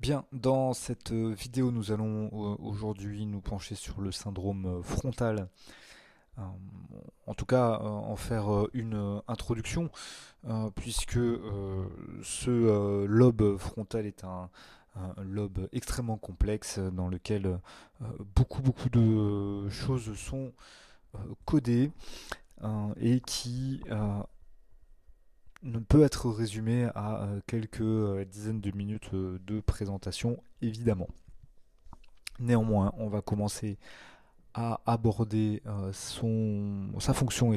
Bien, dans cette vidéo, nous allons aujourd'hui nous pencher sur le syndrome frontal. Euh, En tout cas, en faire une introduction, puisque ce lobe frontal est un lobe extrêmement complexe dans lequel beaucoup de choses sont codées et qui ne peut être résumé à quelques dizaines de minutes de présentation, évidemment. Néanmoins, on va commencer à aborder sa fonction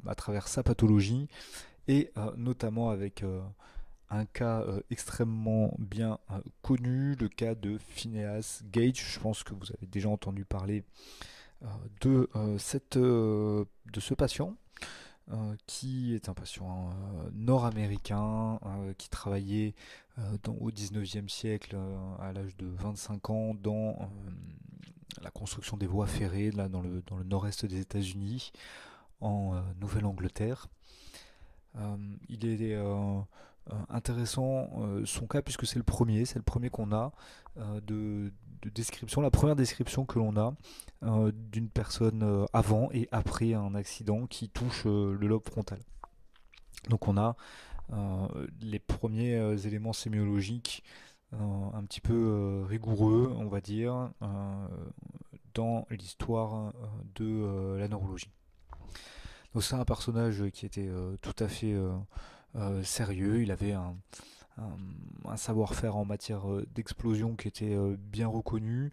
à travers sa pathologie et notamment avec un cas extrêmement bien connu, le cas de Phineas Gage. Je pense que vous avez déjà entendu parler euh, de ce patient qui est un patient nord-américain qui travaillait au 19e siècle à l'âge de 25 ans dans la construction des voies ferrées là, dans le nord-est des États-Unis, en Nouvelle-Angleterre. Il est intéressant son cas puisque c'est le premier qu'on a de description, la première description que l'on a d'une personne avant et après un accident qui touche le lobe frontal. Donc on a les premiers éléments sémiologiques un petit peu rigoureux, on va dire, dans l'histoire de la neurologie. Donc c'est un personnage qui était tout à fait sérieux. Il avait un, un savoir-faire en matière d'explosion qui était bien reconnu.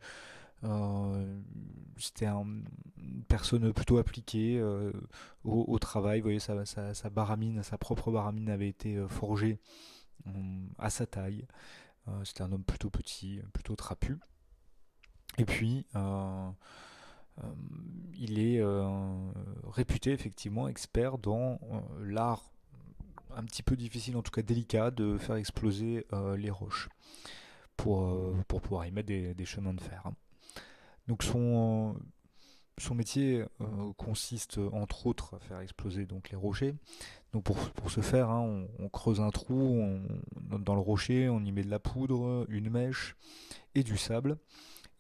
C'était une personne plutôt appliquée au travail. Vous voyez, sa baramine, sa propre baramine avait été forgée à sa taille. C'était un homme plutôt petit, plutôt trapu. Et puis, euh, il est réputé effectivement expert dans l'art un petit peu difficile, en tout cas délicat, de faire exploser les roches pour pouvoir y mettre des chemins de fer, hein. Donc son métier consiste entre autres à faire exploser donc les rochers. Donc pour ce faire, hein, on creuse un trou dans le rocher, on y met de la poudre, une mèche et du sable.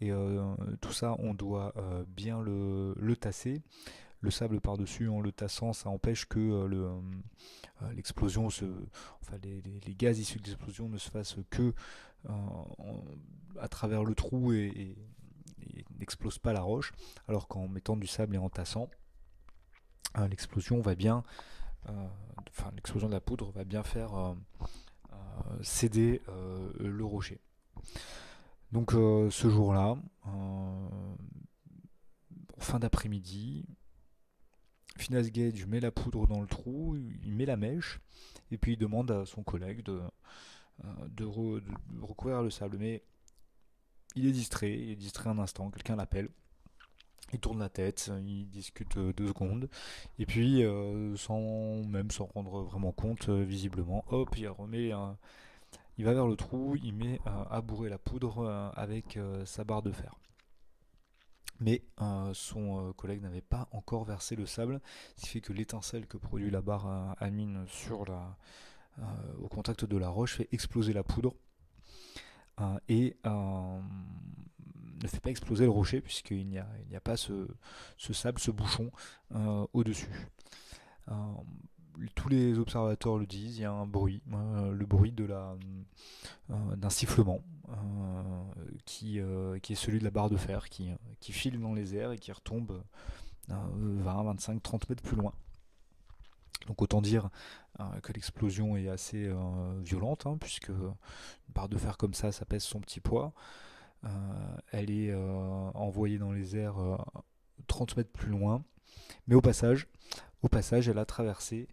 Et tout ça, on doit bien le tasser. Le sable par-dessus, en le tassant, ça empêche que l'explosion enfin les gaz issus de l'explosion ne se fassent que à travers le trou et n'explose pas la roche, alors qu'en mettant du sable et en tassant, l'explosion va bien, enfin l'explosion de la poudre va bien faire céder le rocher. Donc ce jour-là, fin d'après-midi, Phineas Gage met la poudre dans le trou, il met la mèche, et puis il demande à son collègue de recouvrir le sable. Mais il est distrait un instant, quelqu'un l'appelle. Il tourne la tête, il discute 2 secondes, et puis sans même s'en rendre vraiment compte, visiblement, hop, il va vers le trou, il met à bourrer la poudre avec sa barre de fer. Mais son collègue n'avait pas encore versé le sable, ce qui fait que l'étincelle que produit la barre à mine au contact de la roche fait exploser la poudre et ne fait pas exploser le rocher puisqu'il n'y a pas ce sable, ce bouchon au-dessus. Euh, Tous les observateurs le disent, il y a un bruit, le bruit d'un sifflement qui est celui de la barre de fer qui file dans les airs et qui retombe 20, 25, 30 mètres plus loin. Donc autant dire que l'explosion est assez violente, hein, puisque une barre de fer comme ça pèse son petit poids. Elle est envoyée dans les airs 30 mètres plus loin, mais au passage, elle a traversé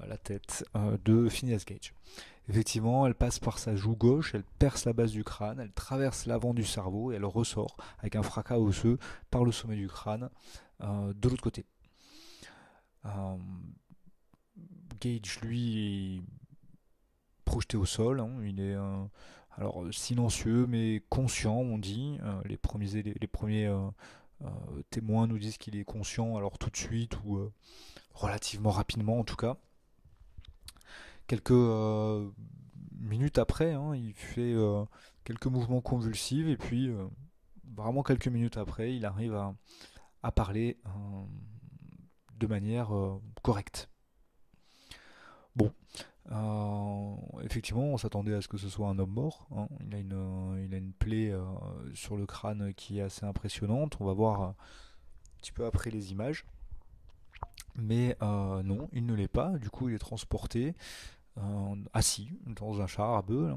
la tête de Phineas Gage. Effectivement, elle passe par sa joue gauche, elle perce la base du crâne, elle traverse l'avant du cerveau et elle ressort avec un fracas osseux par le sommet du crâne de l'autre côté. Euh, Gage, lui, est projeté au sol, hein, il est alors silencieux mais conscient, on dit. Les premiers témoins nous disent qu'il est conscient, alors tout de suite ou relativement rapidement en tout cas. Quelques minutes après, hein, il fait quelques mouvements convulsifs, et puis vraiment quelques minutes après, il arrive à parler de manière correcte. Bon, effectivement, on s'attendait à ce que ce soit un homme mort, hein. Il a une plaie sur le crâne qui est assez impressionnante. On va voir un petit peu après les images. Mais non, il ne l'est pas. Du coup, il est transporté assis dans un char à bœufs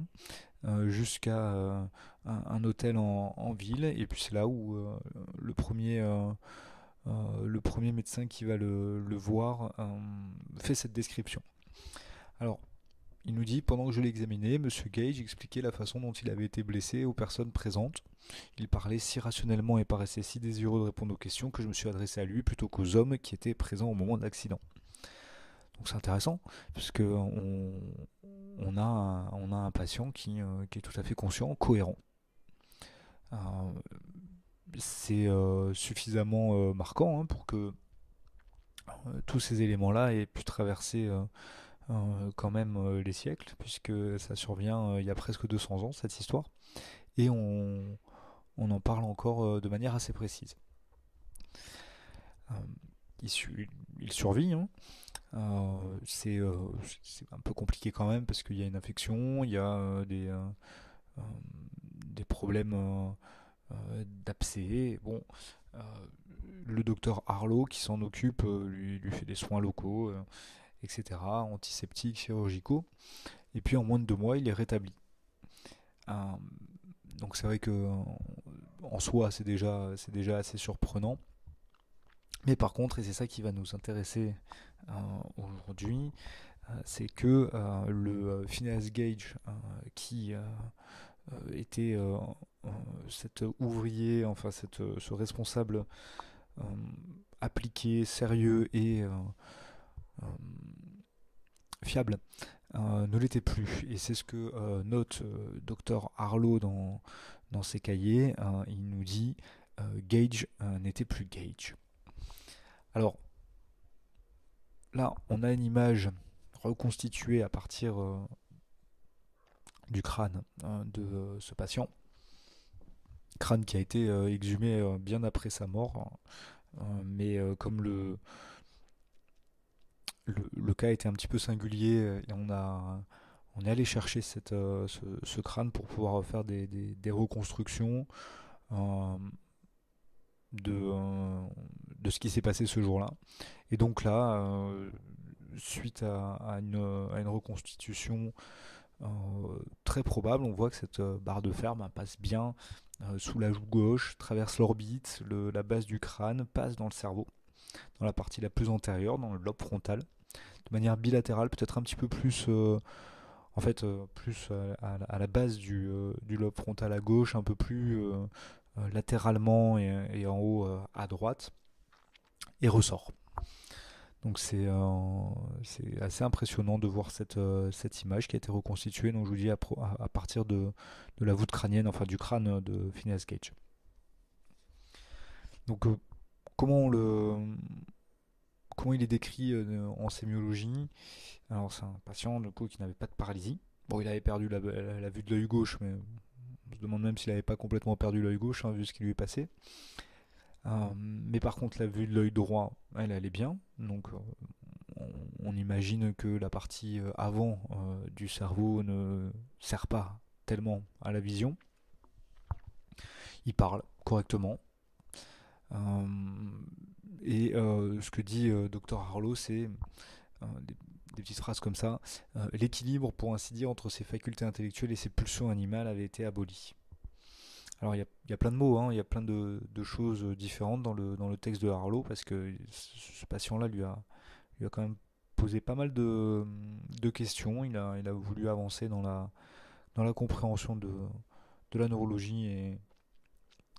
là, jusqu'à un hôtel en ville. Et puis c'est là où le premier médecin qui va le voir fait cette description. Alors, il nous dit: pendant que je l'examinais, Monsieur Gage expliquait la façon dont il avait été blessé aux personnes présentes. Il parlait si rationnellement et paraissait si désireux de répondre aux questions que je me suis adressé à lui plutôt qu'aux hommes qui étaient présents au moment de l'accident. Donc c'est intéressant, puisque on a un patient qui est tout à fait conscient, cohérent. Euh, c'est suffisamment marquant, hein, pour que tous ces éléments-là aient pu traverser quand même les siècles, puisque ça survient il y a presque 200 ans, cette histoire, et on en parle encore de manière assez précise. Euh, il survit, hein. C'est un peu compliqué quand même, parce qu'il y a une infection, il y a euh, des problèmes d'abcès. Bon, euh, le docteur Harlow qui s'en occupe lui fait des soins locaux, etc., antiseptiques, chirurgicaux. Et puis en moins de 2 mois, il est rétabli. Euh, donc c'est vrai que en soi, c'est déjà assez surprenant. Mais par contre, et c'est ça qui va nous intéresser aujourd'hui, c'est que le Phineas Gage, qui était cet ouvrier, enfin ce responsable euh, appliqué, sérieux et euh, fiable, ne l'était plus. Et c'est ce que note Dr Harlow dans ses cahiers. Il nous dit: Gage n'était plus Gage. Alors là, on a une image reconstituée à partir du crâne de ce patient. Crâne qui a été exhumé bien après sa mort, mais comme le cas était un petit peu singulier, et on est allé chercher ce crâne pour pouvoir faire des reconstructions euh, de, de ce qui s'est passé ce jour-là. Et donc là, suite à une reconstitution euh, très probable, on voit que cette barre de fer passe bien sous la joue gauche, traverse l'orbite, la base du crâne, passe dans le cerveau, dans la partie la plus antérieure, dans le lobe frontal, de manière bilatérale, peut-être un petit peu plus, en fait, plus à la base du lobe frontal à gauche, un peu plus latéralement et en haut à droite, et ressort. Donc c'est assez impressionnant de voir cette image qui a été reconstituée, donc je vous dis à partir de la voûte crânienne, enfin du crâne de Phineas Gage. Donc comment comment il est décrit en sémiologie? Alors c'est un patient du coup qui n'avait pas de paralysie. Bon, il avait perdu la vue de l'œil gauche, mais on se demande même s'il n'avait pas complètement perdu l'œil gauche, hein, vu ce qui lui est passé. Mais par contre, la vue de l'œil droit, elle est bien. Donc, on imagine que la partie avant du cerveau ne sert pas tellement à la vision. Il parle correctement. Euh, et ce que dit Dr Harlow, c'est des petites phrases comme ça: l'équilibre, pour ainsi dire, entre ses facultés intellectuelles et ses pulsions animales avait été aboli. Alors il y a plein de mots, hein, il y a plein de choses différentes dans le texte de Harlow, parce que ce patient-là lui a quand même posé pas mal de questions. Il a voulu avancer dans la compréhension de la neurologie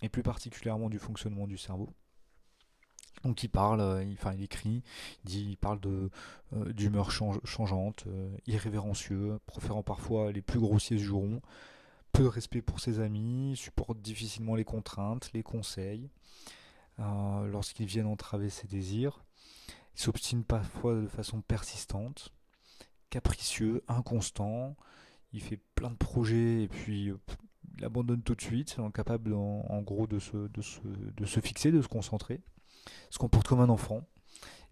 et plus particulièrement du fonctionnement du cerveau. Donc il parle, il écrit, il parle d'humeur changeante, irrévérencieux, proférant parfois les plus grossiers jurons, peu de respect pour ses amis, supporte difficilement les contraintes, les conseils, lorsqu'ils viennent entraver ses désirs. Il s'obstine parfois de façon persistante, capricieux, inconstant. Il fait plein de projets et puis il abandonne tout de suite, incapable en gros de se fixer, de se concentrer, se comporte comme un enfant.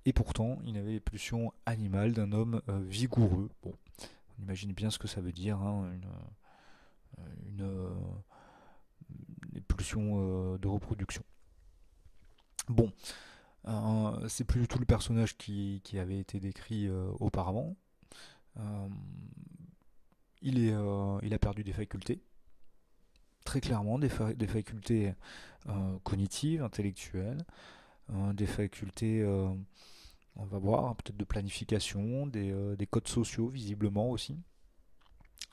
Et pourtant, il avait les pulsions animales d'un homme vigoureux. Bon, on imagine bien ce que ça veut dire, hein, des pulsions de reproduction. Bon, c'est plus du tout le personnage qui avait été décrit auparavant. Euh, il a perdu des facultés, très clairement, des facultés cognitives, intellectuelles, des facultés, on va voir, peut-être de planification, des codes sociaux, visiblement aussi.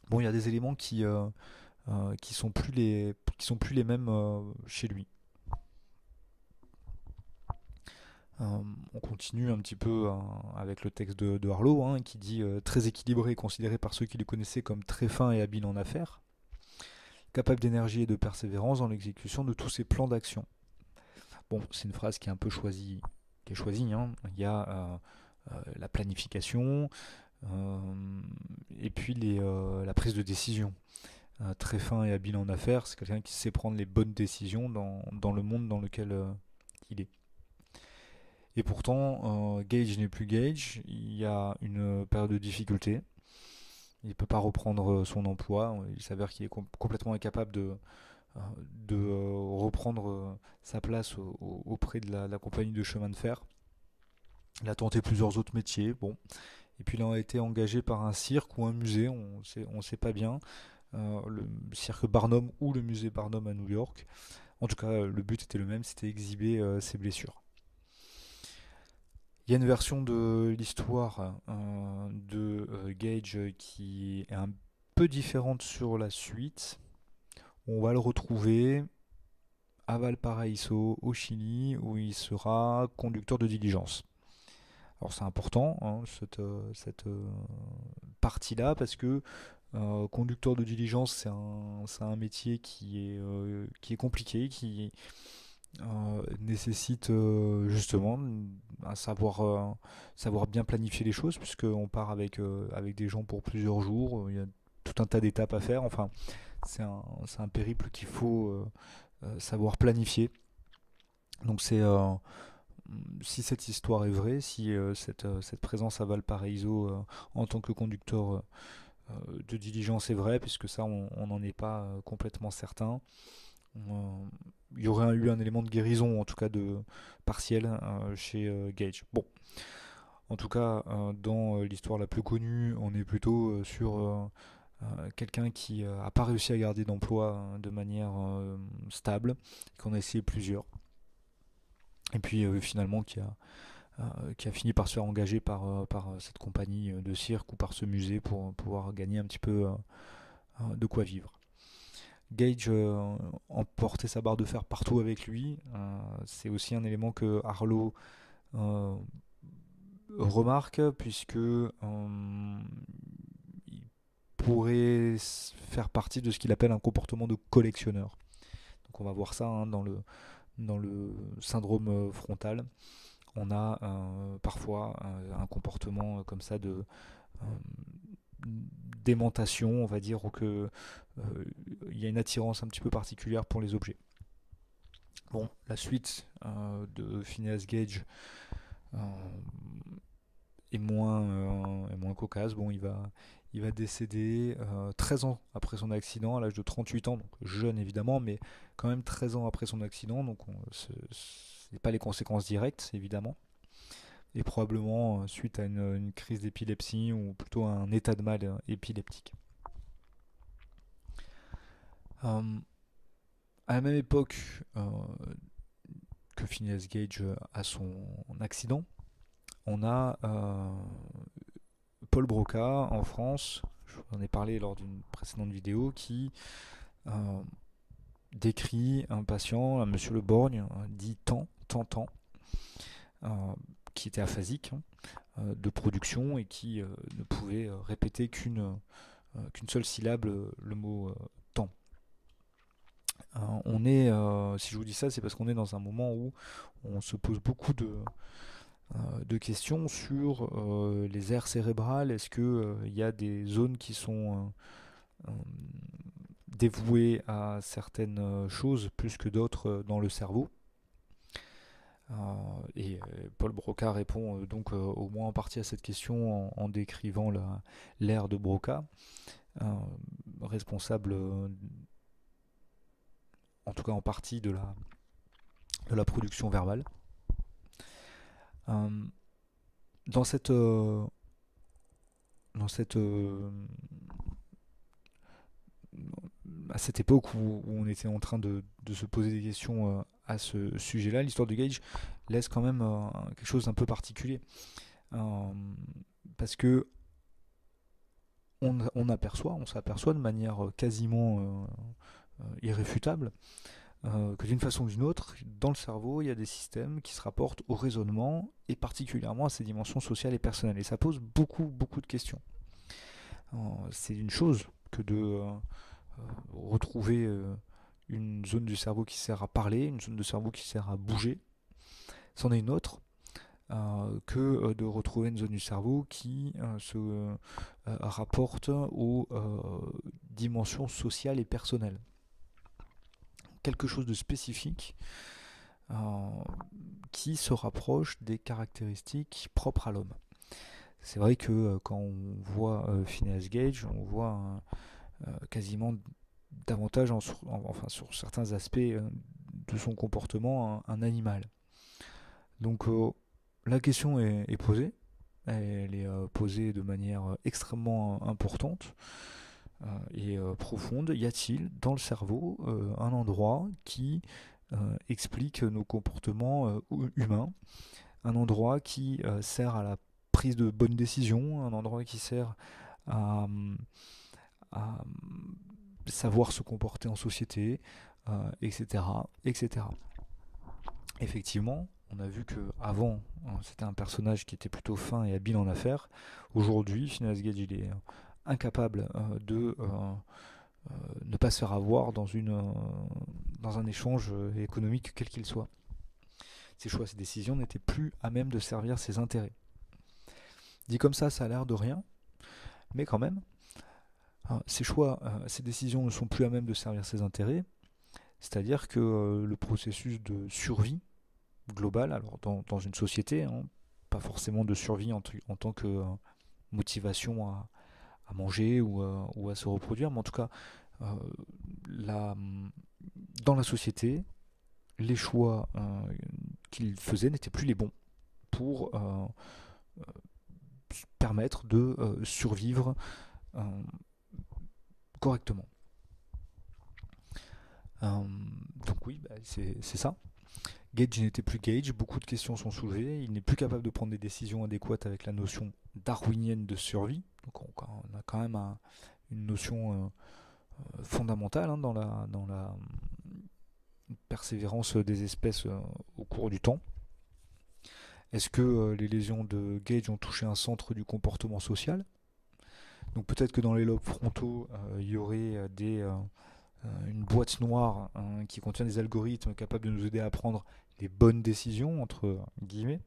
Bon, il y a des éléments qui sont plus les mêmes chez lui. On continue un petit peu avec le texte de Harlow, hein, qui dit très équilibré, considéré par ceux qui le connaissaient comme très fin et habile en affaires, capable d'énergie et de persévérance dans l'exécution de tous ses plans d'action. Bon, c'est une phrase qui est un peu choisie, qui est choisie. Hein. Il y a la planification et puis la prise de décision. Très fin et habile en affaires, c'est quelqu'un qui sait prendre les bonnes décisions dans le monde dans lequel il est. Et pourtant, Gage n'est plus Gage, il y a une période de difficulté, il ne peut pas reprendre son emploi, il s'avère qu'il est complètement incapable de reprendre sa place auprès de la compagnie de chemin de fer. Il a tenté plusieurs autres métiers, bon. Et puis il a été engagé par un cirque ou un musée, on ne sait pas bien, le cirque Barnum ou le musée Barnum à New York. En tout cas, le but était le même, c'était exhiber ses blessures. Il y a une version de l'histoire de Gage qui est un peu différente sur la suite. On va le retrouver à Valparaiso, au Chili, où il sera conducteur de diligence. Alors c'est important, hein, cette partie-là, parce que conducteur de diligence, c'est un métier qui est compliqué, qui nécessite justement savoir bien planifier les choses, puisqu'on part avec des gens pour plusieurs jours, il y a tout un tas d'étapes à faire, enfin c'est un périple qu'il faut savoir planifier. Donc si cette histoire est vraie, si cette présence à Valparaiso en tant que conducteur de diligence est vraie, puisque ça on n'en est pas complètement certain, il y aurait eu un élément de guérison, en tout cas de partiel, chez Gage. Bon, en tout cas, dans l'histoire la plus connue, on est plutôt sur quelqu'un qui n'a pas réussi à garder d'emploi de manière stable, qu'on a essayé plusieurs, et puis finalement qui a fini par se faire engager par cette compagnie de cirque ou par ce musée pour pouvoir gagner un petit peu de quoi vivre. Gage emportait sa barre de fer partout avec lui. C'est aussi un élément que Harlow euh, remarque, puisque il pourrait faire partie de ce qu'il appelle un comportement de collectionneur. Donc on va voir ça hein, dans le syndrome frontal. On a parfois un comportement comme ça de d'aimantation, on va dire, ou que il y a une attirance un petit peu particulière pour les objets. Bon, la suite de Phineas Gage euh, est moins cocasse. Bon, il va décéder 13 ans après son accident, à l'âge de 38 ans, donc jeune évidemment, mais quand même 13 ans après son accident, donc ce n'est pas les conséquences directes, évidemment, et probablement suite à une crise d'épilepsie, ou plutôt à un état de mal épileptique. Euh, à la même époque que Phineas Gage a son accident, on a Paul Broca en France, je vous en ai parlé lors d'une précédente vidéo, qui euh, décrit un patient, un monsieur Le Borgne, dit Tantan, qui était aphasique de production et qui ne pouvait répéter qu'une seule syllabe, le mot temps. Si je vous dis ça, c'est parce qu'on est dans un moment où on se pose beaucoup de questions sur les aires cérébrales. Est-ce qu'il y a des zones qui sont dévouées à certaines choses plus que d'autres dans le cerveau. Et Paul Broca répond donc au moins en partie à cette question en décrivant l'ère de Broca, responsable en tout cas en partie de la production verbale. Dans cette à cette époque où on était en train de se poser des questions à ce sujet-là, l'histoire de Gage laisse quand même quelque chose d'un peu particulier. Parce que on s'aperçoit de manière quasiment irréfutable que d'une façon ou d'une autre, dans le cerveau, il y a des systèmes qui se rapportent au raisonnement et particulièrement à ces dimensions sociales et personnelles. Et ça pose beaucoup, beaucoup de questions. C'est une chose que de retrouver une zone du cerveau qui sert à parler, une zone de cerveau qui sert à bouger. C'en est une autre que de retrouver une zone du cerveau qui se rapporte aux dimensions sociales et personnelles. Quelque chose de spécifique qui se rapproche des caractéristiques propres à l'homme. C'est vrai que quand on voit Phineas Gage, on voit quasiment davantage, enfin sur certains aspects de son comportement, un animal. Donc la question est posée. Elle est posée de manière extrêmement importante et profonde. Y a-t-il dans le cerveau un endroit qui explique nos comportements humains, un endroit qui sert à la prise de bonnes décisions, un endroit qui sert à savoir se comporter en société, etc., etc. Effectivement, on a vu que avant c'était un personnage qui était plutôt fin et habile en affaires. Aujourd'hui, Phineas Gage il est incapable de ne pas se faire avoir dans un échange économique quel qu'il soit. Ses choix, ses décisions n'étaient plus à même de servir ses intérêts. Dit comme ça a l'air de rien, mais quand même, ses choix, ses décisions ne sont plus à même de servir ses intérêts, c'est-à-dire que le processus de survie globale, alors dans une société, hein, pas forcément de survie en tant que motivation à manger ou à se reproduire, mais en tout cas, la, dans la société, les choix qu'il faisait n'étaient plus les bons pour permettre de survivre correctement. Donc oui, c'est ça. Gage n'était plus Gage, beaucoup de questions sont soulevées, il n'est plus capable de prendre des décisions adéquates avec la notion darwinienne de survie. Donc on a quand même une notion fondamentale dans la persévérance des espèces au cours du temps. Est-ce que les lésions de Gage ont touché un centre du comportement social? Donc peut-être que dans les lobes frontaux, il y aurait une boîte noire qui contient des algorithmes capables de nous aider à prendre les bonnes décisions, entre guillemets.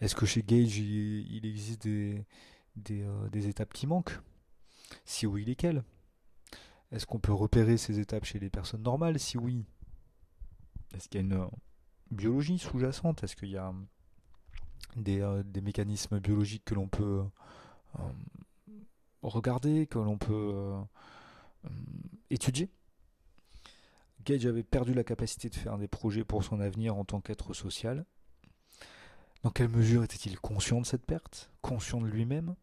Est-ce que chez Gage, il existe des étapes qui manquent? Si oui, lesquelles? Est-ce qu'on peut repérer ces étapes chez les personnes normales? Si oui, est-ce qu'il y a une biologie sous-jacente? Est-ce qu'il y a des mécanismes biologiques que l'on peut regarder, que l'on peut étudier? Gage avait perdu la capacité de faire des projets pour son avenir en tant qu'être social. Dans quelle mesure était-il conscient de cette perte? Conscient de lui-même?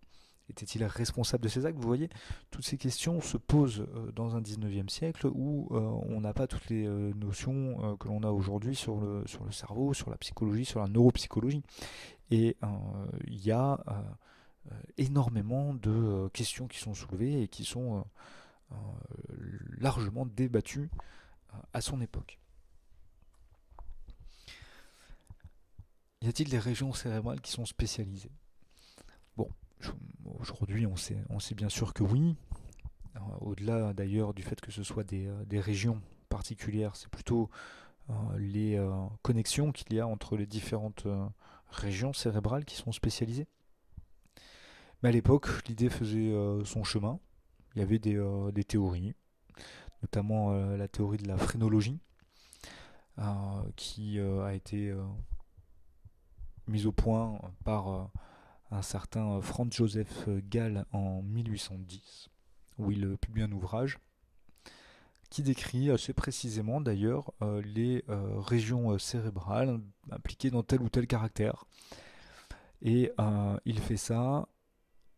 Était-il responsable de ses actes? Vous voyez, toutes ces questions se posent dans un 19e siècle où on n'a pas toutes les notions que l'on a aujourd'hui sur le cerveau, sur la psychologie, sur la neuropsychologie. Et il y a énormément de questions qui sont soulevées et qui sont largement débattues à son époque. Y a-t-il des régions cérébrales qui sont spécialisées? Bon, aujourd'hui on sait bien sûr que oui. Au-delà d'ailleurs du fait que ce soit des régions particulières, c'est plutôt les connexions qu'il y a entre les différentes régions cérébrales qui sont spécialisées. Mais à l'époque, l'idée faisait son chemin. il y avait des théories, notamment la théorie de la phrénologie, qui a été mise au point par un certain Franz Joseph Gall en 1810, où il publie un ouvrage qui décrit assez précisément d'ailleurs les régions cérébrales impliquées dans tel ou tel caractère. Et il fait ça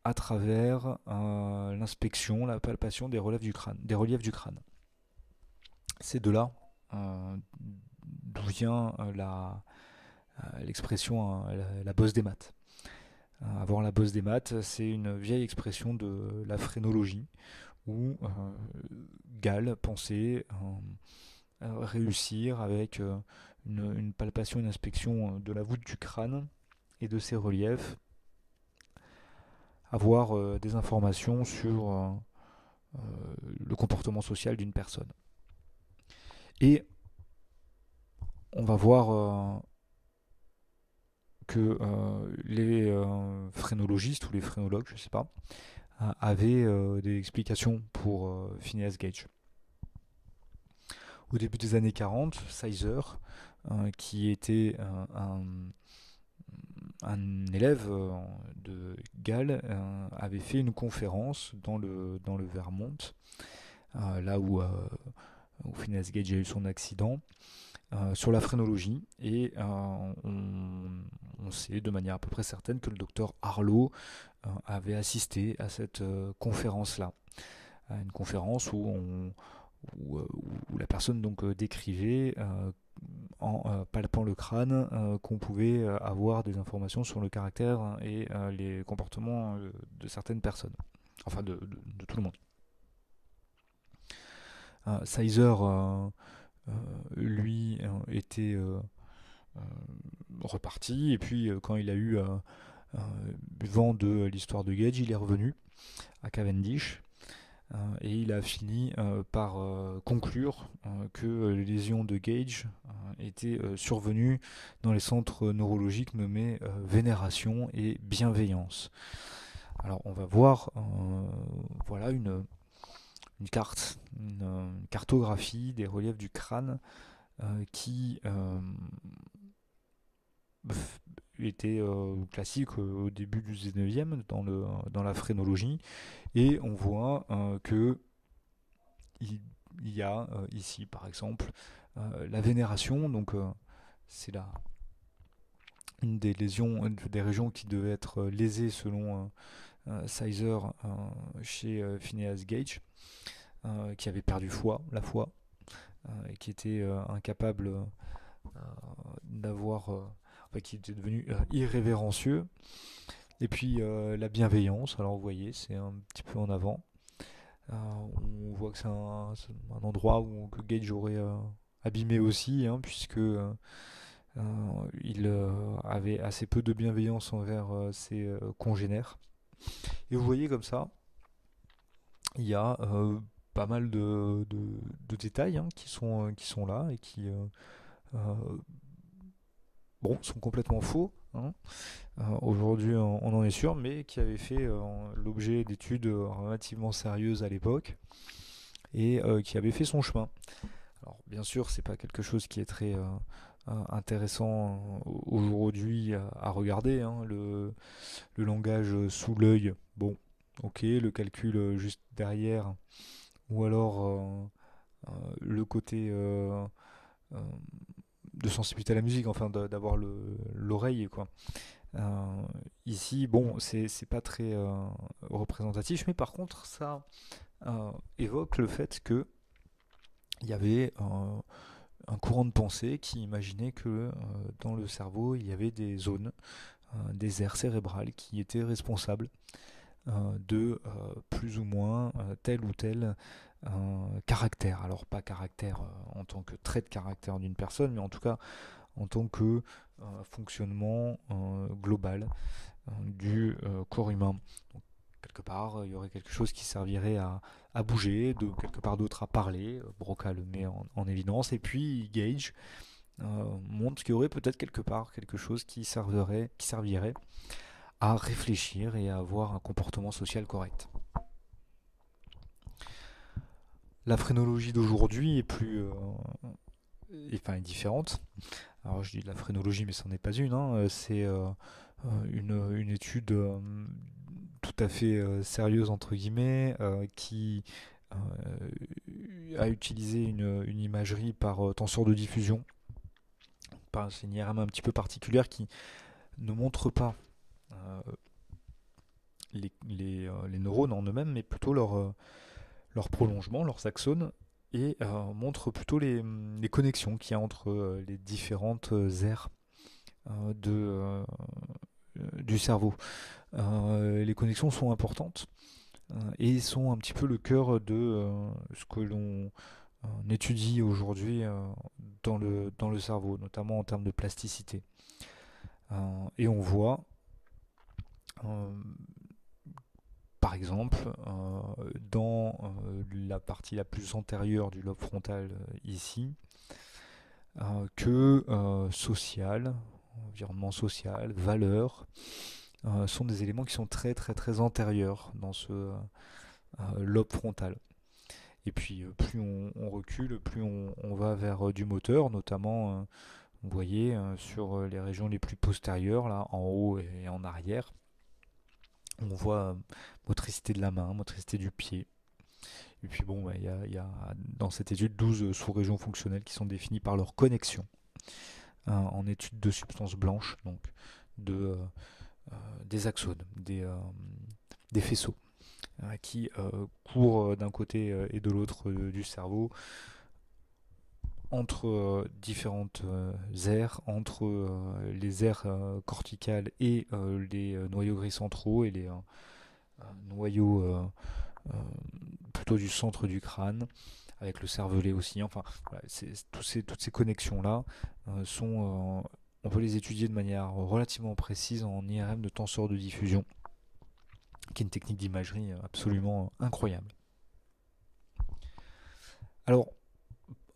à travers l'inspection, la palpation des reliefs du crâne. C'est de là d'où vient l'expression la bosse des maths. Avoir la bosse des maths, c'est une vieille expression de la phrénologie, où Gall pensait réussir avec une palpation, une inspection de la voûte du crâne et de ses reliefs, avoir des informations sur le comportement social d'une personne. Et on va voir que les phrénologistes ou les phrénologues, je ne sais pas, avaient des explications pour Phineas Gage. Au début des années 40, Sizer, qui était un élève de Gall, avait fait une conférence dans le Vermont, là où Phineas Gage a eu son accident, sur la phrénologie, et on sait de manière à peu près certaine que le docteur Harlow avait assisté à cette conférence-là, une conférence où la personne donc décrivait en palpant le crâne qu'on pouvait avoir des informations sur le caractère et les comportements de certaines personnes, enfin de tout le monde. Sizer lui était reparti, et puis quand il a eu vent de l'histoire de Gage, il est revenu à Cavendish, et il a fini par conclure que les lésions de Gage étaient survenues dans les centres neurologiques nommés vénération et bienveillance. Alors on va voir voilà une carte, une cartographie des reliefs du crâne qui était classique au début du 19e dans la phrénologie, et on voit que il y a ici par exemple la vénération, donc c'est une des lésions, une des régions qui devait être lésée selon Sizer chez Phineas Gage, qui avait perdu la foi, et qui était incapable d'avoir, enfin, qui était devenu irrévérencieux. Et puis la bienveillance, alors vous voyez, c'est un petit peu en avant. On voit que c'est un endroit que Gage aurait abîmé aussi, hein, puisque il avait assez peu de bienveillance envers ses congénères. Et vous voyez comme ça, il y a pas mal de détails, hein, qui sont là et qui sont complètement faux, hein. Aujourd'hui, on en est sûr, mais qui avait fait l'objet d'études relativement sérieuses à l'époque, et qui avait fait son chemin. Alors, bien sûr, c'est pas quelque chose qui est très intéressant aujourd'hui à regarder, hein, le langage sous l'œil. Bon, ok, le calcul juste derrière, ou alors le côté euh, de sensibilité à la musique, enfin d'avoir l'oreille, quoi. Ici, bon, c'est pas très représentatif, mais par contre, ça évoque le fait que il y avait un courant de pensée qui imaginait que dans le cerveau, il y avait des zones, des aires cérébrales qui étaient responsables de plus ou moins tel ou tel caractère. Alors pas caractère en tant que trait de caractère d'une personne, mais en tout cas en tant que fonctionnement global du corps humain. Donc, quelque part, il y aurait quelque chose qui servirait à bouger, quelque part d'autre à parler. Broca le met en évidence, et puis Gage montre qu'il y aurait peut-être quelque part quelque chose qui servirait à réfléchir et à avoir un comportement social correct. La phrénologie d'aujourd'hui est est différente. Alors je dis de la phrénologie, mais c'en est pas une, hein. C'est une étude tout à fait sérieuse entre guillemets qui a utilisé une imagerie par tenseur de diffusion. C'est une IRM un petit peu particulière qui ne montre pas euh, les neurones en eux-mêmes, mais plutôt leur prolongement, leurs axones, et montre plutôt les connexions qu'il y a entre les différentes aires du cerveau. Les connexions sont importantes et sont un petit peu le cœur de ce que l'on étudie aujourd'hui dans le cerveau, notamment en termes de plasticité. Et on voit, euh, par exemple, dans la partie la plus antérieure du lobe frontal ici, que social, environnement social, valeur, sont des éléments qui sont très très très antérieurs dans ce lobe frontal. Et puis plus on recule, plus on va vers du moteur, notamment, vous voyez, sur les régions les plus postérieures, là, en haut et en arrière. On voit motricité de la main, motricité du pied. Et puis bon, bah, il y a dans cette étude 12 sous-régions fonctionnelles qui sont définies par leur connexion en étude de substances blanches, donc de, des axones, des faisceaux qui courent d'un côté et de l'autre du cerveau entre différentes aires, entre les aires corticales et les noyaux gris centraux et les noyaux euh, plutôt du centre du crâne, avec le cervelet aussi. Enfin, voilà, toutes ces connexions-là on peut les étudier de manière relativement précise en IRM de tenseur de diffusion, qui est une technique d'imagerie absolument incroyable. Alors,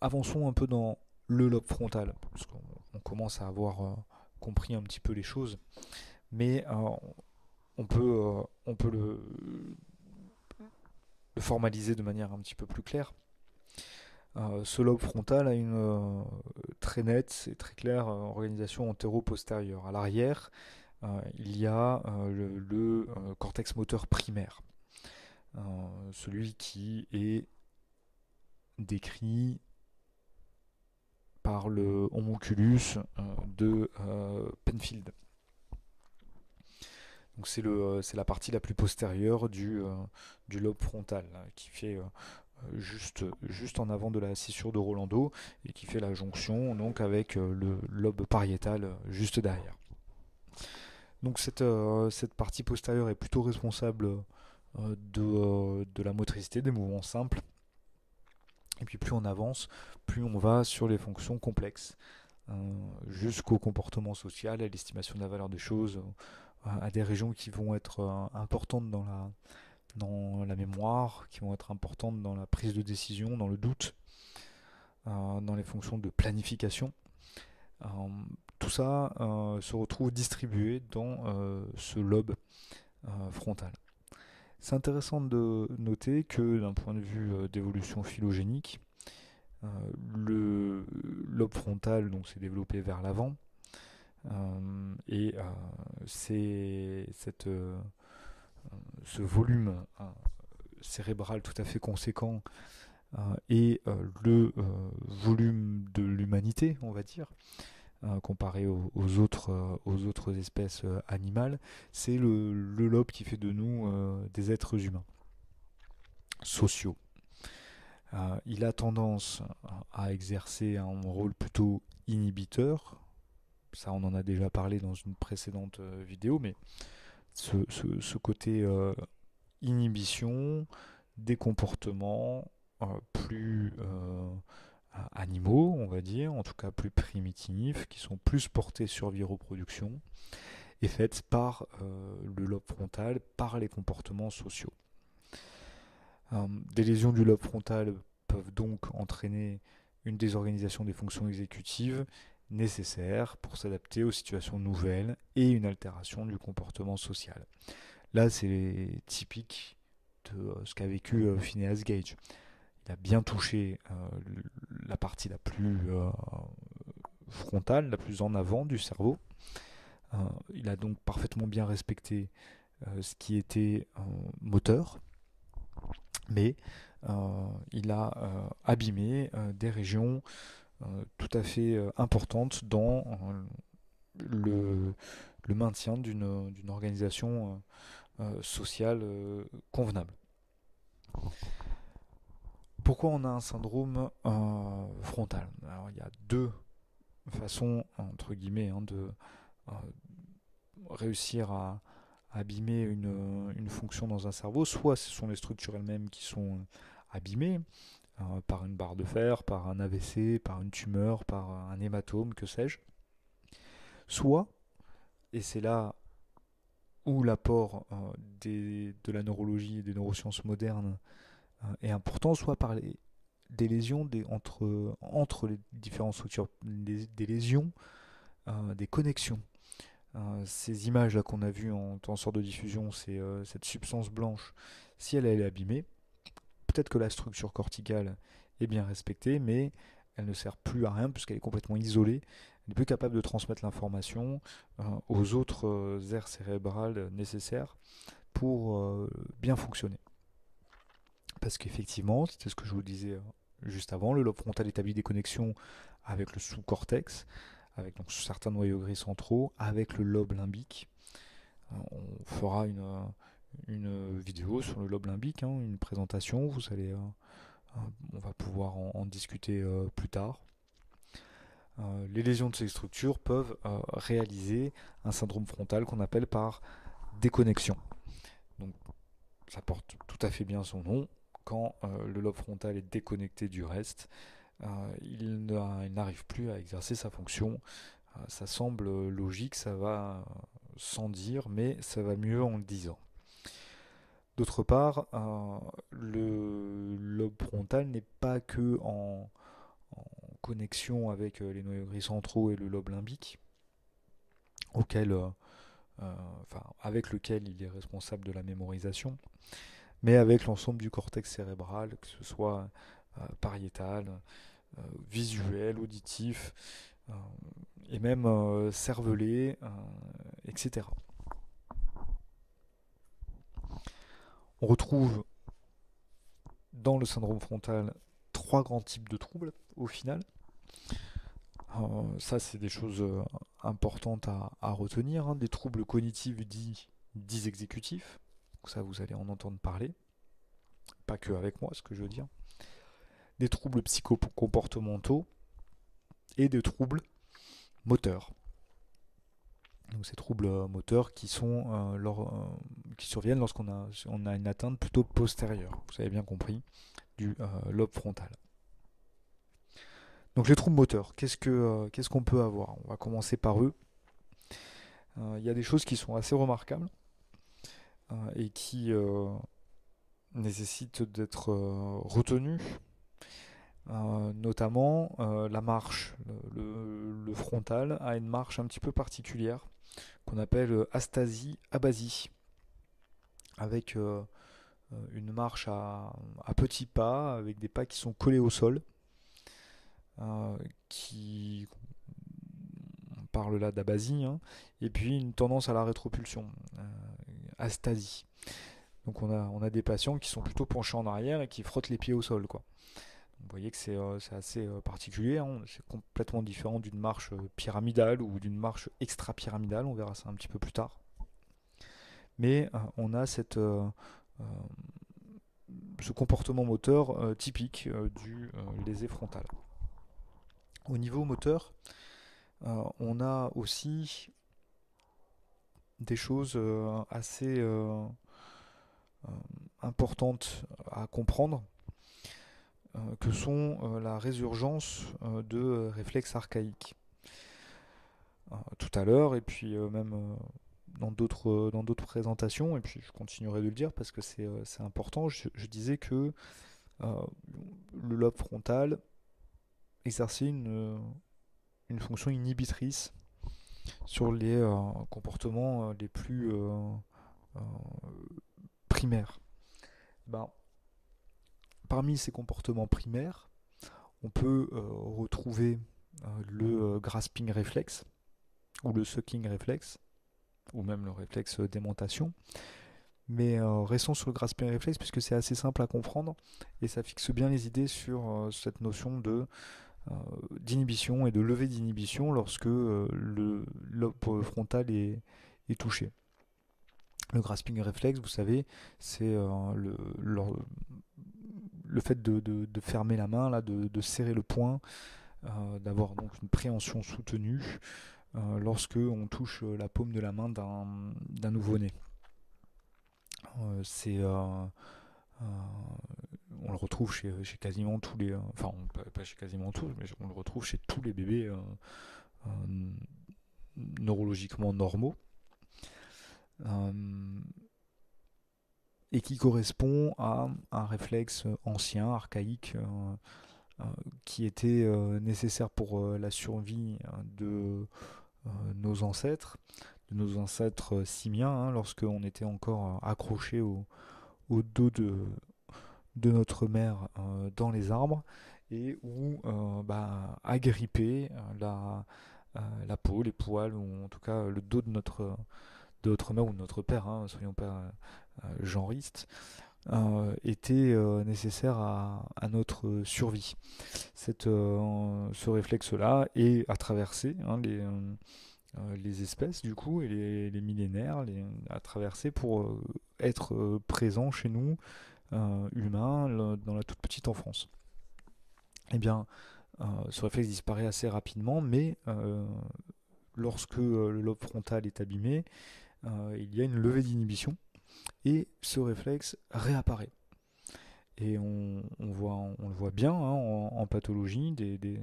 avançons un peu dans le lobe frontal, parce qu'on commence à avoir compris un petit peu les choses, mais on peut le formaliser de manière un petit peu plus claire. Ce lobe frontal a une très nette et très claire organisation antéro-postérieure. À l'arrière, il y a le cortex moteur primaire, celui qui est décrit par le homunculus de Penfield. Donc c'est la partie la plus postérieure du lobe frontal, là, qui fait juste en avant de la scissure de Rolando et qui fait la jonction donc avec le lobe pariétal juste derrière. Donc cette partie postérieure est plutôt responsable de la motricité, des mouvements simples. Et puis plus on avance, plus on va sur les fonctions complexes, jusqu'au comportement social, à l'estimation de la valeur des choses, à des régions qui vont être importantes dans la mémoire, qui vont être importantes dans la prise de décision, dans le doute, dans les fonctions de planification. Euh, Tout ça se retrouve distribué dans ce lobe frontal. C'est intéressant de noter que d'un point de vue d'évolution phylogénique, euh, le lobe frontal s'est développé vers l'avant et ce volume cérébral tout à fait conséquent et volume de l'humanité, on va dire, comparé aux autres espèces animales, c'est le lobe qui fait de nous des êtres humains, sociaux. Il a tendance à exercer un rôle plutôt inhibiteur. Ça, on en a déjà parlé dans une précédente vidéo, mais ce côté inhibition des comportements plus animaux, on va dire, en tout cas plus primitifs, qui sont plus portés sur vie-reproduction, est faite par le lobe frontal, par les comportements sociaux. Des lésions du lobe frontal peuvent donc entraîner une désorganisation des fonctions exécutives nécessaires pour s'adapter aux situations nouvelles et une altération du comportement social. Là, c'est typique de ce qu'a vécu Phineas Gage. il a bien touché la partie la plus frontale, la plus en avant du cerveau. Il a donc parfaitement bien respecté ce qui était moteur, mais il a abîmé des régions tout à fait importantes dans le, le maintien d'une organisation sociale convenable. Pourquoi on a un syndrome frontal? Alors, il y a deux façons, entre guillemets, de euh, réussir à abîmer une fonction dans un cerveau. Soit ce sont les structures elles-mêmes qui sont abîmées par une barre de fer, par un AVC, par une tumeur, par un hématome, que sais-je. Soit, et c'est là où l'apport de la neurologie et des neurosciences modernes est important, soit par des lésions entre les différentes structures, des lésions, des connexions. Ces images-là qu'on a vues en sorte de diffusion, c'est cette substance blanche, si elle est abîmée, peut-être que la structure corticale est bien respectée, mais elle ne sert plus à rien puisqu'elle est complètement isolée. Elle n'est plus capable de transmettre l'information aux autres aires cérébrales nécessaires pour bien fonctionner. Parce qu'effectivement, c'était ce que je vous disais juste avant, le lobe frontal établit des connexions avec le sous-cortex, avec donc certains noyaux gris centraux, avec le lobe limbique. On fera une vidéo sur le lobe limbique, une présentation, on va pouvoir en discuter plus tard. Les lésions de ces structures peuvent réaliser un syndrome frontal qu'on appelle par déconnexion. Donc ça porte tout à fait bien son nom. Quand le lobe frontal est déconnecté du reste, il n'arrive plus à exercer sa fonction. Ça semble logique, ça va sans dire, mais ça va mieux en le disant. D'autre part, le lobe frontal n'est pas que en connexion avec les noyaux gris centraux et le lobe limbique, avec lequel il est responsable de la mémorisation, mais avec l'ensemble du cortex cérébral, que ce soit pariétal, visuel, auditif, et même cervelé, etc. On retrouve dans le syndrome frontal 3 grands types de troubles au final. Ça, c'est des choses importantes à retenir. Des troubles cognitifs dits exécutifs. Donc ça, vous allez en entendre parler. Pas que avec moi, ce que je veux dire. Des troubles psychocomportementaux et des troubles moteurs. Donc ces troubles moteurs qui surviennent lorsqu'on a une atteinte plutôt postérieure, vous avez bien compris, du lobe frontal. Donc les troubles moteurs, qu'est-ce qu'on peut avoir? On va commencer par eux. Il y a des choses qui sont assez remarquables et qui nécessitent d'être retenues, notamment la marche. Le frontal a une marche un petit peu particulière qu'on appelle astasie-abasie, avec une marche à petits pas, avec des pas qui sont collés au sol, qui on parle là d'abasie, et puis une tendance à la rétropulsion, astasie. Donc on a des patients qui sont plutôt penchés en arrière et qui frottent les pieds au sol, quoi. Vous voyez que c'est assez particulier, c'est complètement différent d'une marche pyramidale ou d'une marche extra-pyramidale, on verra ça un petit peu plus tard. Mais on a ce comportement moteur typique du lésé frontal. Au niveau moteur, on a aussi des choses assez importantes à comprendre, que sont la résurgence de réflexes archaïques. Tout à l'heure, et puis même dans d'autres présentations, et puis je continuerai de le dire parce que c'est important, je disais que euh, le lobe frontal exerçait une fonction inhibitrice sur les comportements les plus primaires. Ben, parmi ces comportements primaires, on peut retrouver le grasping réflexe ou le sucking réflexe, ou même le réflexe d'aimantation. Mais restons sur le grasping réflexe puisque c'est assez simple à comprendre et ça fixe bien les idées sur cette notion d'inhibition et de levée d'inhibition lorsque le lobe frontal est touché. Le grasping réflexe, vous savez, c'est le fait de fermer la main, là, de serrer le poing, d'avoir donc une préhension soutenue lorsque on touche la paume de la main d'un nouveau-né. On le retrouve chez quasiment tous les... enfin, pas chez quasiment tous, mais on le retrouve chez tous les bébés neurologiquement normaux. Et qui correspond à un réflexe ancien, archaïque, qui était nécessaire pour la survie de nos ancêtres simiens, hein, lorsqu'on était encore accroché au dos de notre mère dans les arbres, et où agripper la peau, les poils, ou en tout cas le dos de notre mère ou de notre père, hein, soyons pas genristes, était nécessaire à notre survie. Ce réflexe-là est à traverser les espèces du coup et les millénaires, à traverser pour être présent chez nous, humains, dans la toute petite enfance. Eh bien, ce réflexe disparaît assez rapidement, mais lorsque le lobe frontal est abîmé, il y a une levée d'inhibition et ce réflexe réapparaît. Et on le voit bien hein, en pathologie, des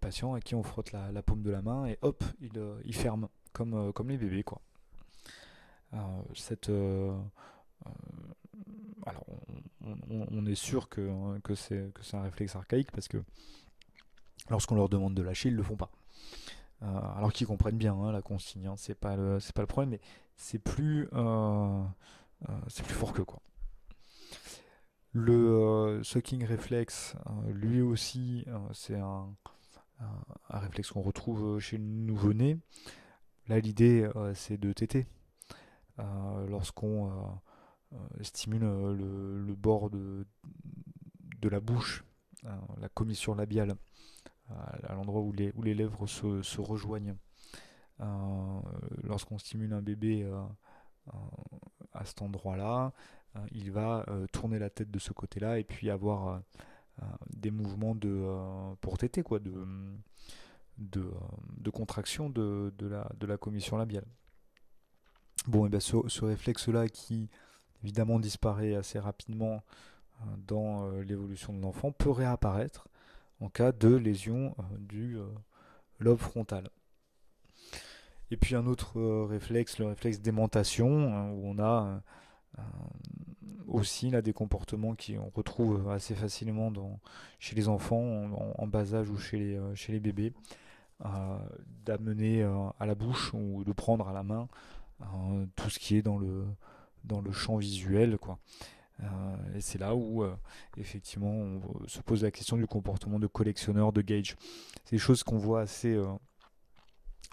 patients à qui on frotte la paume de la main et hop, il ferme, comme les bébés, quoi. Alors, on est sûr que c'est un réflexe archaïque parce que lorsqu'on leur demande de lâcher, ils ne le font pas. Alors qu'ils comprennent bien hein, la consigne, hein, c'est pas le problème, mais c'est plus fort que quoi. Le sucking réflexe, lui aussi, c'est un réflexe qu'on retrouve chez le nouveau-né. Là, l'idée, c'est de téter. Lorsqu'on stimule le bord de la bouche, la commissure labiale, à l'endroit où les lèvres se rejoignent. Lorsqu'on stimule un bébé à cet endroit-là, il va tourner la tête de ce côté-là et puis avoir des mouvements pour téter, quoi, de contraction de la commission labiale. Bon, et bien ce réflexe-là qui évidemment disparaît assez rapidement dans l'évolution de l'enfant peut réapparaître en cas de lésion du lobe frontal. Et puis un autre réflexe, le réflexe d'aimantation, hein, où on a aussi là, des comportements qu'on retrouve assez facilement chez les enfants en bas âge ou chez les bébés, d'amener à la bouche ou de prendre à la main tout ce qui est dans le champ visuel, quoi. Et c'est là où effectivement on se pose la question du comportement de collectionneur de Gage. C'est des choses qu'on voit assez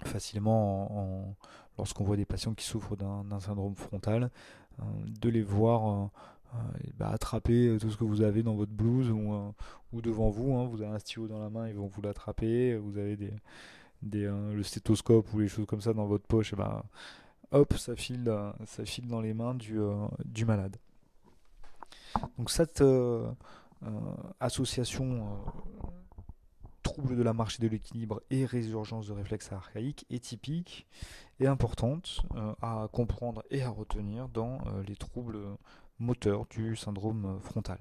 facilement lorsqu'on voit des patients qui souffrent d'un syndrome frontal, de les voir attraper tout ce que vous avez dans votre blouse ou devant vous, hein. Vous avez un stylo dans la main, ils vont vous l'attraper, vous avez le stéthoscope ou les choses comme ça dans votre poche, et hop, ça file dans les mains du malade. Donc cette association trouble de la marche et de l'équilibre et résurgence de réflexes archaïques est typique et importante à comprendre et à retenir dans les troubles moteurs du syndrome frontal.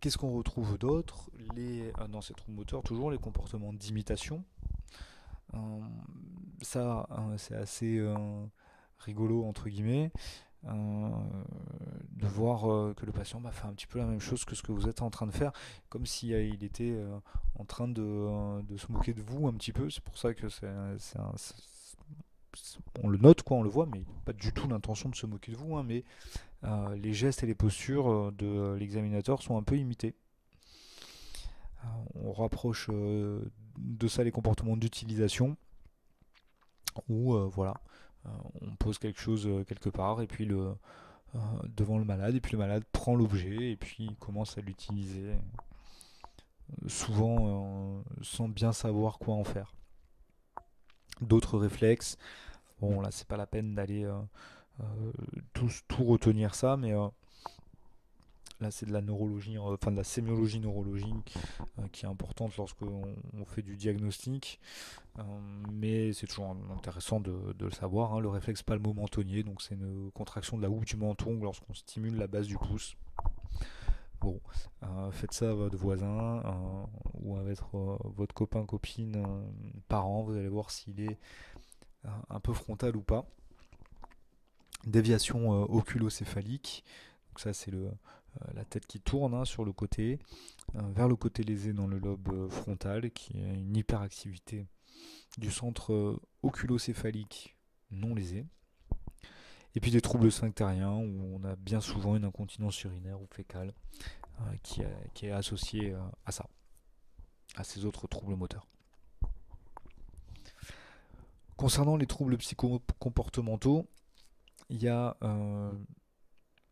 Qu'est-ce qu'on retrouve d'autre dans ces troubles moteurs? Toujours les comportements d'imitation. Ça, c'est assez rigolo, entre guillemets, de voir que le patient fait un petit peu la même chose que ce que vous êtes en train de faire, comme s'il il était en train de se moquer de vous un petit peu. C'est pour ça que on le note, quoi, on le voit, mais pas du tout l'intention de se moquer de vous, hein, mais les gestes et les postures de l'examinateur sont un peu imités. On rapproche de ça les comportements d'utilisation, où voilà, on pose quelque chose quelque part, et puis devant le malade, et puis le malade prend l'objet, et puis il commence à l'utiliser, souvent sans bien savoir quoi en faire. D'autres réflexes, bon là c'est pas la peine d'aller tout retenir ça, mais là c'est de la neurologie, enfin de la sémiologie neurologique qui est importante lorsqu'on fait du diagnostic, mais c'est toujours intéressant de le savoir, hein. Le réflexe palmo-mentonnier, donc c'est une contraction de la houppe du menton lorsqu'on stimule la base du pouce. Bon, faites ça à votre voisin ou avec votre copain, copine, parent, vous allez voir s'il est un peu frontal ou pas. Déviation oculocéphalique, donc ça c'est la tête qui tourne, hein, sur le côté, vers le côté lésé dans le lobe frontal, qui a une hyperactivité du centre oculocéphalique non lésé. Et puis des troubles sphinctériens où on a bien souvent une incontinence urinaire ou fécale qui est associée à ça, à ces autres troubles moteurs. Concernant les troubles psychocomportementaux, il y a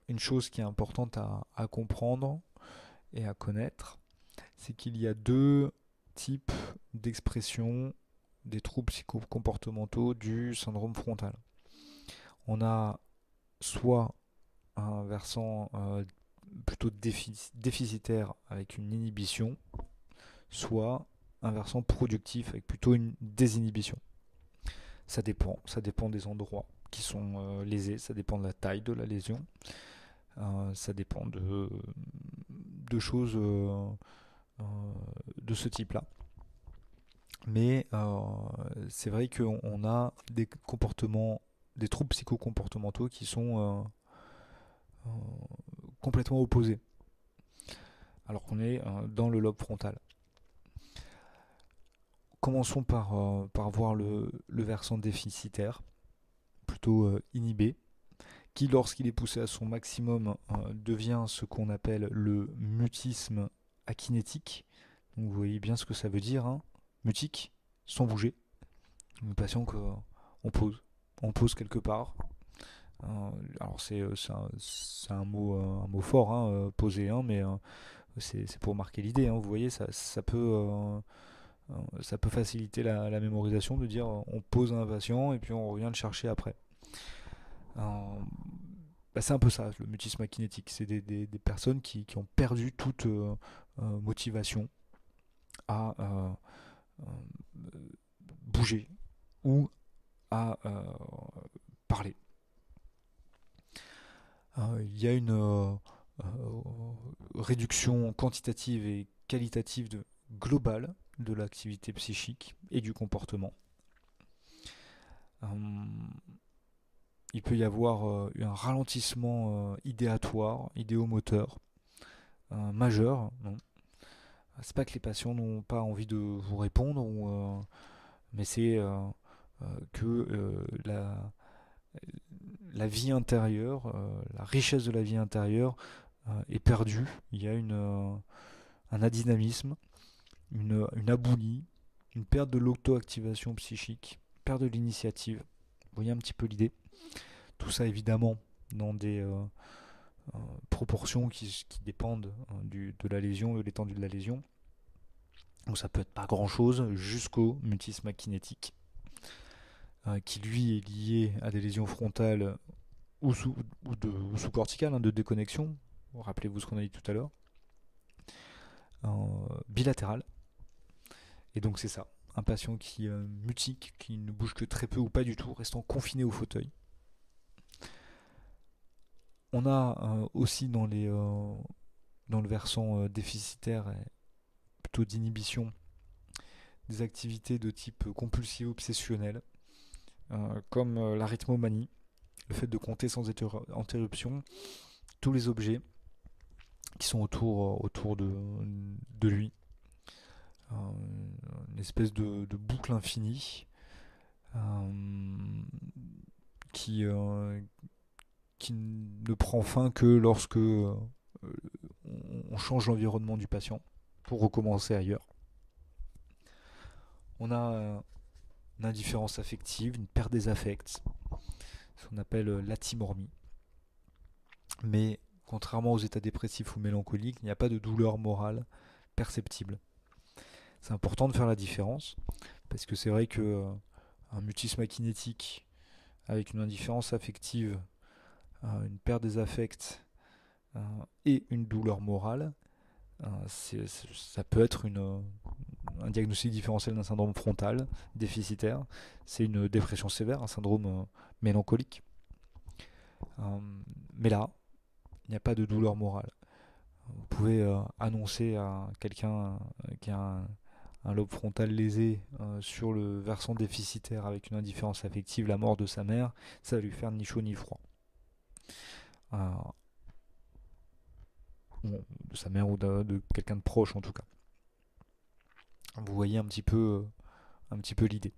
une chose qui est importante à comprendre et à connaître, c'est qu'il y a deux types d'expression des troubles psychocomportementaux du syndrome frontal. On a soit un versant plutôt déficitaire avec une inhibition, soit un versant productif avec plutôt une désinhibition. Ça dépend des endroits qui sont lésés, ça dépend de la taille de la lésion, ça dépend de choses de ce type-là. Mais c'est vrai qu'on a des comportements, des troubles psychocomportementaux qui sont complètement opposés, alors qu'on est dans le lobe frontal. Commençons par voir le versant déficitaire, plutôt inhibé, qui lorsqu'il est poussé à son maximum devient ce qu'on appelle le mutisme akinétique. Donc vous voyez bien ce que ça veut dire, hein. Mutique, sans bouger. Une patient on pose quelque part. Alors c'est un mot fort, hein, poser, hein, mais c'est pour marquer l'idée, hein. Vous voyez, ça peut faciliter la mémorisation de dire on pose un patient et puis on revient le chercher après. C'est un peu ça, le mutisme akinétique. C'est des personnes qui ont perdu toute motivation à bouger ou à parler. Il y a une réduction quantitative et qualitative globale de l'activité psychique et du comportement. Il peut y avoir un ralentissement idéomoteur majeur. Non. C'est pas que les patients n'ont pas envie de vous répondre, mais c'est que la vie intérieure, la richesse de la vie intérieure est perdue. Il y a un adynamisme, une aboulie, une perte de l'auto-activation psychique, perte de l'initiative. Vous voyez un petit peu l'idée. Tout ça évidemment dans des proportions qui dépendent de la lésion, de l'étendue de la lésion. Donc ça peut être pas grand chose jusqu'au mutisme akinétique, qui lui est lié à des lésions frontales ou sous-corticales, hein, de déconnexion. Rappelez-vous ce qu'on a dit tout à l'heure. Bilatéral. Et donc c'est ça. Un patient qui mutique, qui ne bouge que très peu ou pas du tout, restant confiné au fauteuil. On a aussi dans le versant déficitaire et plutôt d'inhibition des activités de type compulsivo-obsessionnel, comme l'arythmomanie, le fait de compter sans interruption tous les objets qui sont autour de lui. Une espèce de boucle infinie euh, qui, euh, qui ne prend fin que lorsque on change l'environnement du patient pour recommencer ailleurs. On a une indifférence affective, une perte des affects, ce qu'on appelle l'atimormie. Mais contrairement aux états dépressifs ou mélancoliques, il n'y a pas de douleur morale perceptible. C'est important de faire la différence, parce que c'est vrai que un mutisme akinétique avec une indifférence affective, une perte des affects et une douleur morale, ça peut être un diagnostic différentiel d'un syndrome frontal déficitaire. C'est une dépression sévère, un syndrome mélancolique. Euh, mais là, il n'y a pas de douleur morale. Vous pouvez annoncer à quelqu'un qui a un lobe frontal lésé sur le versant déficitaire avec une indifférence affective la mort de sa mère, ça va lui faire ni chaud ni froid. Euh, de sa mère ou de quelqu'un de proche en tout cas. Vous voyez un petit peu l'idée.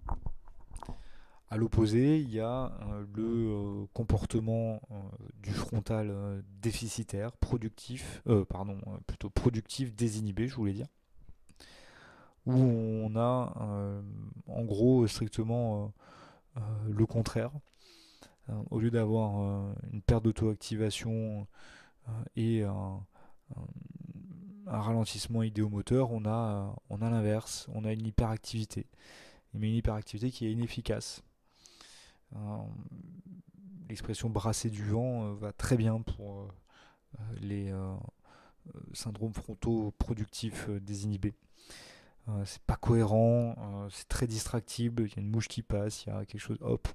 À l'opposé, il y a le comportement du frontal déficitaire, plutôt productif, désinhibé, je voulais dire, où on a en gros strictement le contraire. Au lieu d'avoir une perte d'auto-activation et un ralentissement idéomoteur, on a l'inverse, on a une hyperactivité. Mais une hyperactivité qui est inefficace. Euh, L'expression brasser du vent va très bien pour les syndromes frontaux productifs désinhibés. C'est pas cohérent, c'est très distractible, il y a une mouche qui passe, il y a quelque chose, hop,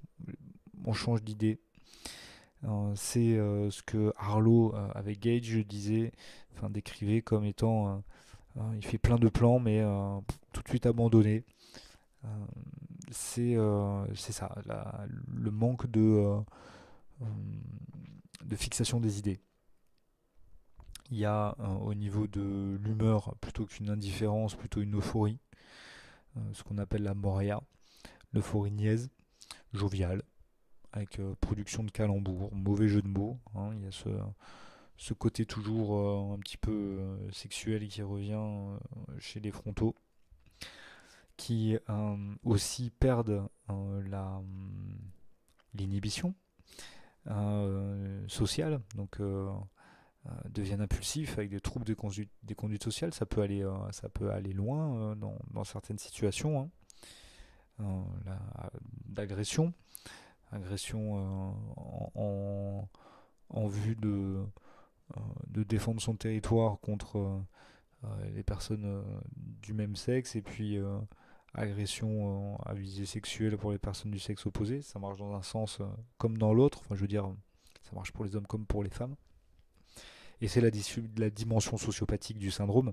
on change d'idée. C'est ce que Harlow avec Gage décrivait comme étant il fait plein de plans mais tout de suite abandonné. Euh, c'est ça, le manque euh, de fixation des idées. Il y a au niveau de l'humeur, plutôt qu'une indifférence, plutôt une euphorie, ce qu'on appelle la moria, l'euphorie niaise, joviale, avec production de calembours, mauvais jeu de mots. Hein, il y a ce côté toujours un petit peu sexuel qui revient chez les frontaux, qui aussi perdent l'inhibition sociale, donc deviennent impulsifs avec des troubles des conduites sociales. Ça peut aller loin dans certaines situations hein, d'agression, agression en vue de défendre son territoire contre les personnes du même sexe et puis agression à visée sexuelle pour les personnes du sexe opposé. Ça marche dans un sens comme dans l'autre. Enfin, je veux dire, ça marche pour les hommes comme pour les femmes. Et c'est la dimension sociopathique du syndrome.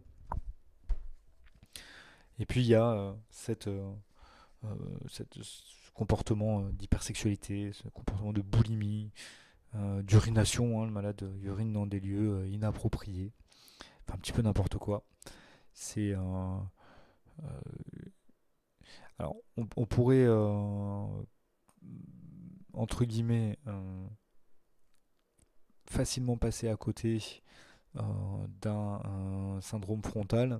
Et puis il y a ce comportement d'hypersexualité, ce comportement de boulimie, d'urination. Hein, le malade urine dans des lieux inappropriés. Enfin, un petit peu n'importe quoi. C'est alors on pourrait entre guillemets facilement passer à côté d'un syndrome frontal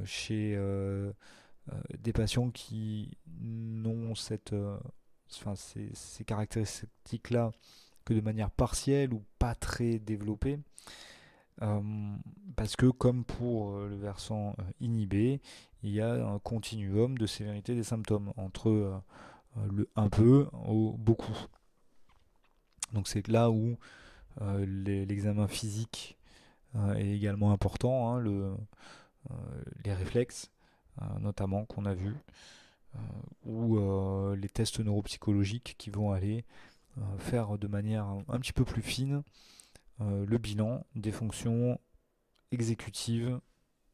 chez des patients qui n'ont ces caractéristiques-là que de manière partielle ou pas très développée. Euh, Parce que comme pour le versant inhibé, il y a un continuum de sévérité des symptômes entre le un peu au beaucoup. Donc c'est là où l'examen physique est également important, hein, les réflexes notamment qu'on a vu, ou les tests neuropsychologiques qui vont aller faire de manière un petit peu plus fine le bilan des fonctions exécutives,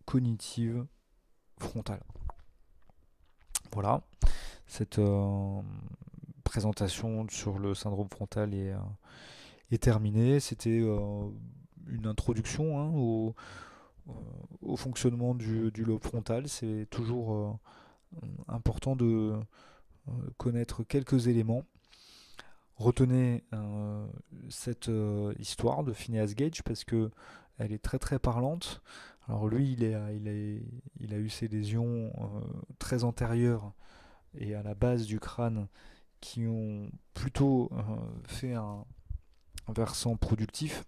cognitives, frontales. Voilà, cette présentation sur le syndrome frontal est terminée. C'était une introduction hein, au fonctionnement du lobe frontal. C'est toujours important connaître quelques éléments. Retenez cette histoire de Phineas Gage parce que elle est très très parlante. Alors lui, il a eu ses lésions très antérieures et à la base du crâne qui ont plutôt fait un versant productif.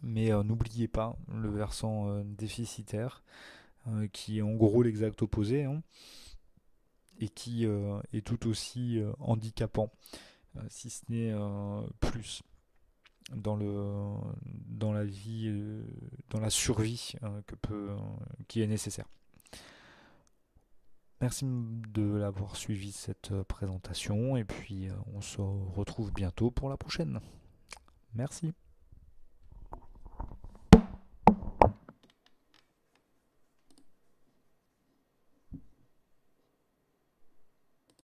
Mais n'oubliez pas le versant déficitaire, qui est en gros l'exact opposé, hein, et qui est tout aussi handicapant, si ce n'est plus, dans, dans la vie, dans la survie qui est nécessaire. Merci de l'avoir suivi cette présentation, et puis on se retrouve bientôt pour la prochaine. Merci.